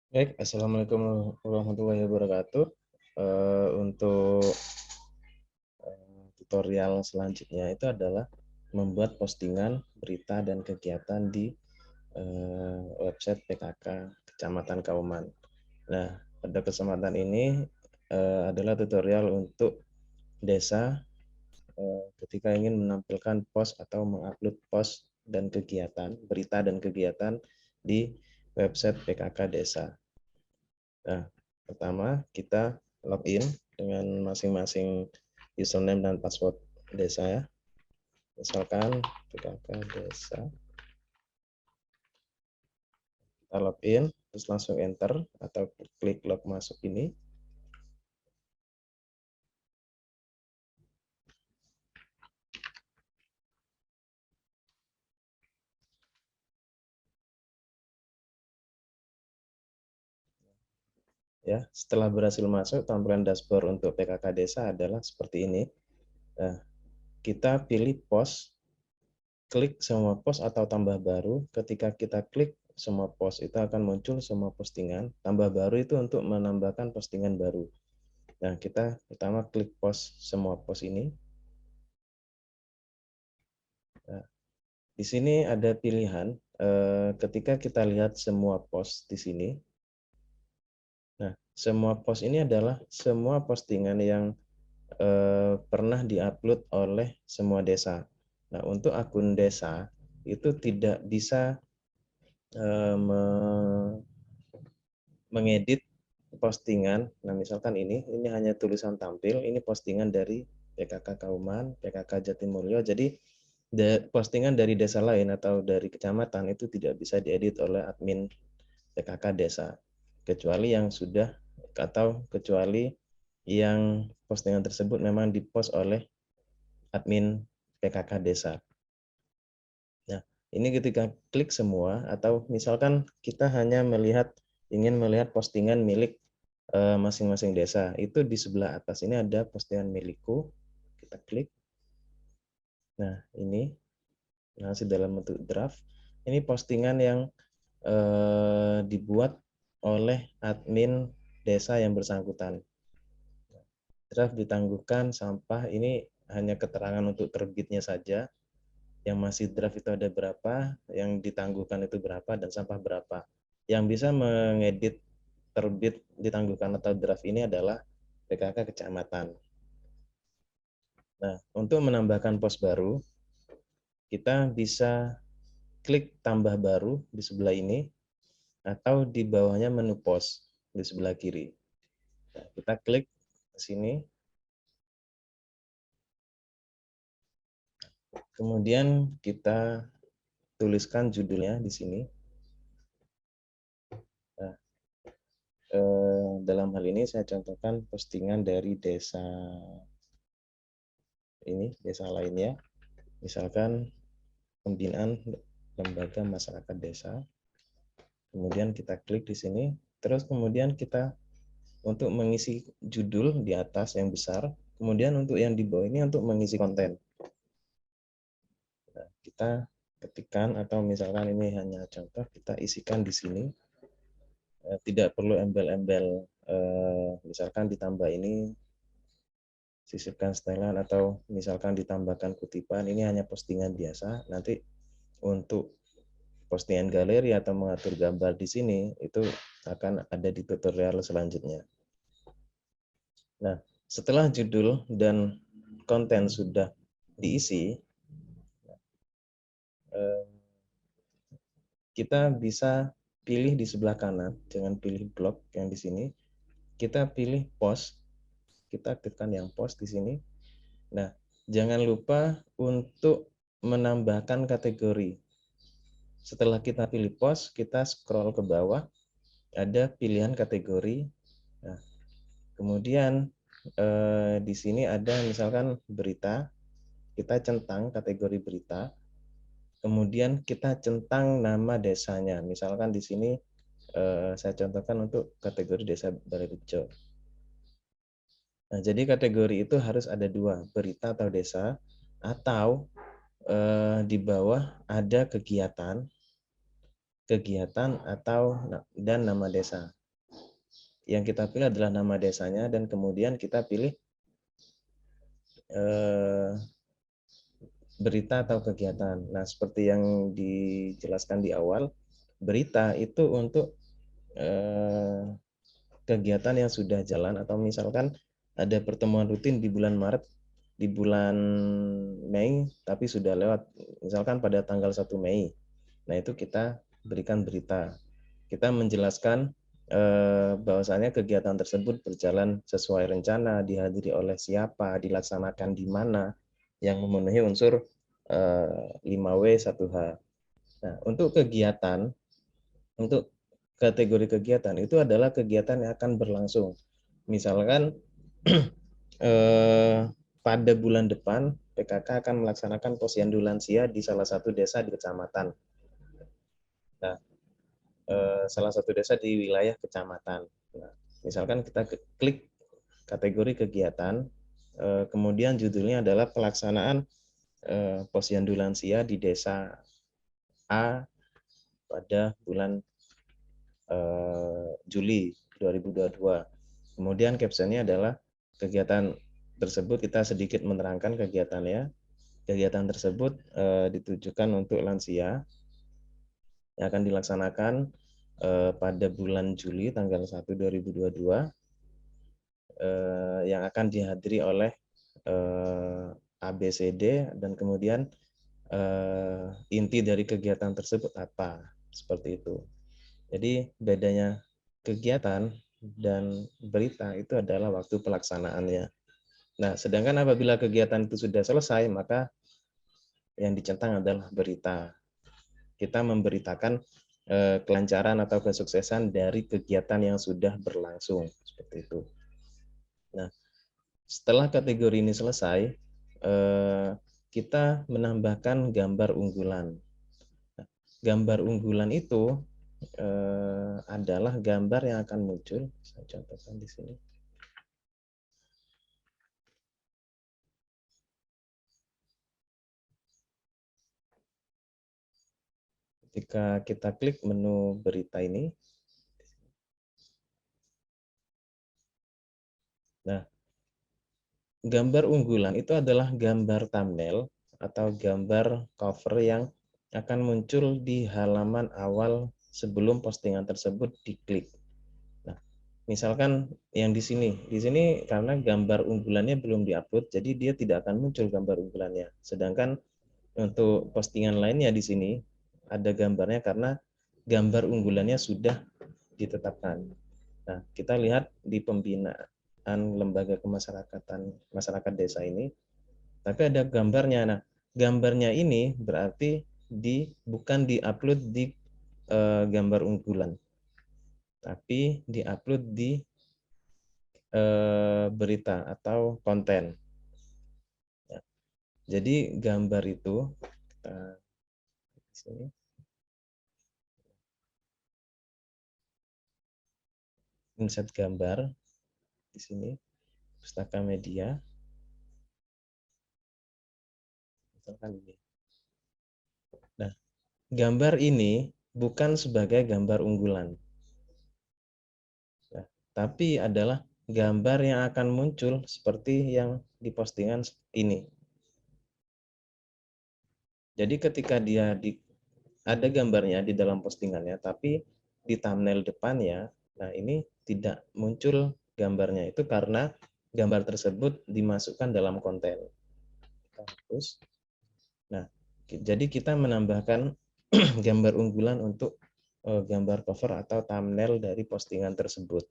Baik, Assalamualaikum warahmatullahi wabarakatuh. Untuk tutorial selanjutnya itu adalah membuat postingan berita dan kegiatan di website PKK Kecamatan Kauman. Nah, pada kesempatan ini adalah tutorial untuk desa ketika ingin menampilkan post atau mengupload post dan kegiatan, berita dan kegiatan di website PKK desa. Nah, pertama kita login dengan masing-masing username dan password desa ya. Misalkan PKK desa. Kita login, terus langsung enter atau klik log masuk ini. Ya, setelah berhasil masuk, tampilan dashboard untuk PKK desa adalah seperti ini. Nah, kita pilih post, klik semua post atau tambah baru. Ketika kita klik semua post, itu akan muncul semua postingan. Tambah baru itu untuk menambahkan postingan baru. Nah, kita pertama klik post semua post ini. Nah, di sini ada pilihan ketika kita lihat semua post di sini. Nah, semua post ini adalah semua postingan yang pernah diupload oleh semua desa. Nah, untuk akun desa itu tidak bisa mengedit postingan. Nah, misalkan ini hanya tulisan tampil, ini postingan dari PKK Kauman, PKK Jatimulyo. Jadi postingan dari desa lain atau dari kecamatan itu tidak bisa diedit oleh admin PKK desa, kecuali yang sudah atau kecuali yang postingan tersebut memang dipost oleh admin PKK desa. Nah, ini ketika klik semua atau misalkan kita hanya ingin melihat postingan milik masing-masing desa, itu di sebelah atas ini ada postingan milikku, kita klik. Nah, ini masih dalam bentuk draft. Ini postingan yang dibuat oleh admin desa yang bersangkutan. Draft ditangguhkan sampah, ini hanya keterangan untuk terbitnya saja. Yang masih draft itu ada berapa, yang ditangguhkan itu berapa, dan sampah berapa. Yang bisa mengedit terbit, ditangguhkan atau draft ini adalah PKK kecamatan. Nah, untuk menambahkan pos baru, kita bisa klik tambah baru di sebelah ini, atau di bawahnya menu pos di sebelah kiri. Nah, kita klik ke sini, kemudian kita tuliskan judulnya di sini. Nah, dalam hal ini saya contohkan postingan dari desa ini, desa lainnya. Misalkan pembinaan lembaga masyarakat desa. Kemudian kita klik di sini, terus kemudian kita untuk mengisi judul di atas yang besar, kemudian untuk yang di bawah ini untuk mengisi konten. Nah, kita ketikkan atau misalkan ini hanya contoh, kita isikan di sini. Tidak perlu embel-embel, misalkan ditambah ini sisipkan setelan atau misalkan ditambahkan kutipan, ini hanya postingan biasa. Nanti untuk postingan galeri atau mengatur gambar di sini itu akan ada di tutorial selanjutnya. Nah, setelah judul dan konten sudah diisi, kita bisa pilih di sebelah kanan, jangan pilih blok yang di sini. Kita pilih post, kita aktifkan yang post di sini. Nah, jangan lupa untuk menambahkan kategori. Setelah kita pilih post, kita scroll ke bawah, ada pilihan kategori. Nah, kemudian di sini ada misalkan berita, kita centang kategori berita. Kemudian kita centang nama desanya. Misalkan di sini saya contohkan untuk kategori Desa Balairejo. Nah, jadi kategori itu harus ada dua, berita atau desa, atau di bawah ada kegiatan atau dan nama desa. Yang kita pilih adalah nama desanya, dan kemudian kita pilih berita atau kegiatan. Nah, seperti yang dijelaskan di awal, berita itu untuk kegiatan yang sudah jalan, atau misalkan ada pertemuan rutin di bulan Maret, di bulan Mei, tapi sudah lewat, misalkan pada tanggal 1 Mei. Nah, itu kita berikan berita. Kita menjelaskan bahwasanya kegiatan tersebut berjalan sesuai rencana, dihadiri oleh siapa, dilaksanakan di mana, yang memenuhi unsur 5W 1H. Nah, untuk kegiatan, untuk kategori kegiatan itu adalah kegiatan yang akan berlangsung. Misalkan pada bulan depan PKK akan melaksanakan posyandu lansia di salah satu desa di kecamatan. Nah, salah satu desa di wilayah kecamatan. Nah, misalkan kita klik kategori kegiatan, kemudian judulnya adalah pelaksanaan posyandu lansia di desa A pada bulan Juli 2022. Kemudian captionnya adalah kegiatan tersebut, kita sedikit menerangkan kegiatannya. Kegiatan tersebut ditujukan untuk lansia yang akan dilaksanakan pada bulan Juli tanggal 1 2022, yang akan dihadiri oleh ABCD, dan kemudian inti dari kegiatan tersebut apa, seperti itu. Jadi bedanya kegiatan dan berita itu adalah waktu pelaksanaannya. Nah, sedangkan apabila kegiatan itu sudah selesai, maka yang dicentang adalah berita. Kita memberitakan kelancaran atau kesuksesan dari kegiatan yang sudah berlangsung, seperti itu. Nah, setelah kategori ini selesai, kita menambahkan gambar unggulan. Nah, gambar unggulan itu adalah gambar yang akan muncul. Saya contohkan di sini. Ketika kita klik menu berita ini, nah, gambar unggulan itu adalah gambar thumbnail atau gambar cover yang akan muncul di halaman awal sebelum postingan tersebut diklik. Nah, misalkan yang di sini karena gambar unggulannya belum diupload, jadi dia tidak akan muncul gambar unggulannya. Sedangkan untuk postingan lainnya di sini ada gambarnya karena gambar unggulannya sudah ditetapkan. Nah, kita lihat di pembinaan lembaga kemasyarakatan masyarakat desa ini, tapi ada gambarnya. Nah, gambarnya ini berarti bukan diupload di gambar unggulan, tapi diupload di berita atau konten. Ya. Jadi gambar itu kita di sini insert gambar di sini pustaka media, misalkan ini. Nah, gambar ini bukan sebagai gambar unggulan, nah, tapi adalah gambar yang akan muncul seperti yang di postingan ini. Jadi ketika ada gambarnya di dalam postingannya, tapi di thumbnail depannya, nah ini tidak muncul gambarnya. Itu karena gambar tersebut dimasukkan dalam konten. Terus, nah, jadi kita menambahkan gambar unggulan untuk gambar cover atau thumbnail dari postingan tersebut.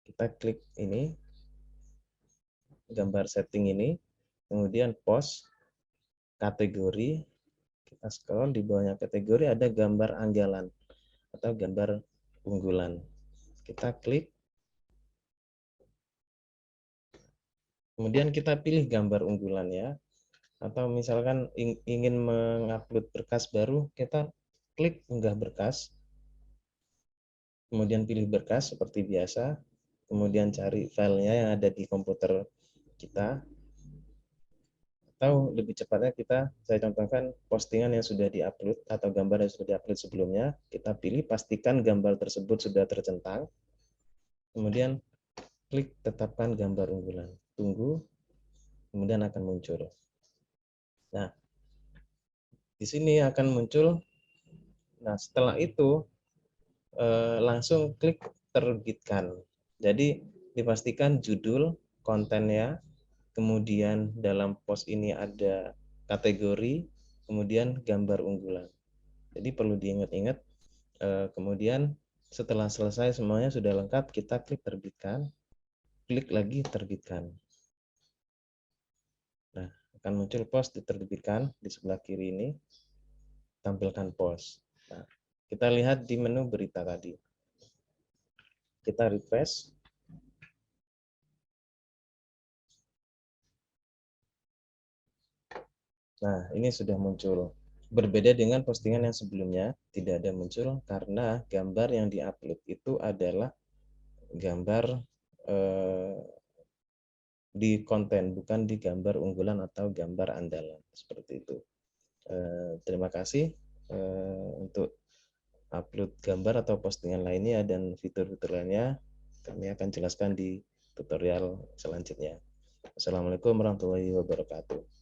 Kita klik ini, gambar setting ini, kemudian post, kategori, kita scroll di bawahnya kategori ada gambar anggalan atau gambar unggulan. Kita klik, kemudian kita pilih gambar unggulannya, atau misalkan ingin mengupload berkas baru, kita klik unggah berkas, kemudian pilih berkas seperti biasa, kemudian cari filenya yang ada di komputer kita, atau lebih cepatnya saya contohkan postingan yang sudah diupload atau gambar yang sudah diupload sebelumnya, kita pilih pastikan gambar tersebut sudah tercentang, kemudian klik tetapkan gambar unggulan. Tunggu, kemudian akan muncul. Nah, di sini akan muncul. Nah, setelah itu langsung klik terbitkan. Jadi dipastikan judul, kontennya, kemudian dalam post ini ada kategori, kemudian gambar unggulan. Jadi perlu diingat-ingat. Kemudian setelah selesai semuanya sudah lengkap, kita klik terbitkan, klik lagi terbitkan. Nah, akan muncul post diterbitkan di sebelah kiri ini, tampilkan post. Nah, kita lihat di menu berita tadi. Kita refresh. Nah, ini sudah muncul. Berbeda dengan postingan yang sebelumnya, tidak ada muncul karena gambar yang diupload itu adalah gambar di konten, bukan di gambar unggulan atau gambar andalan. Seperti itu. Terima kasih untuk upload gambar atau postingan lainnya dan fitur-fitur lainnya. Kami akan jelaskan di tutorial selanjutnya. Assalamualaikum warahmatullahi wabarakatuh.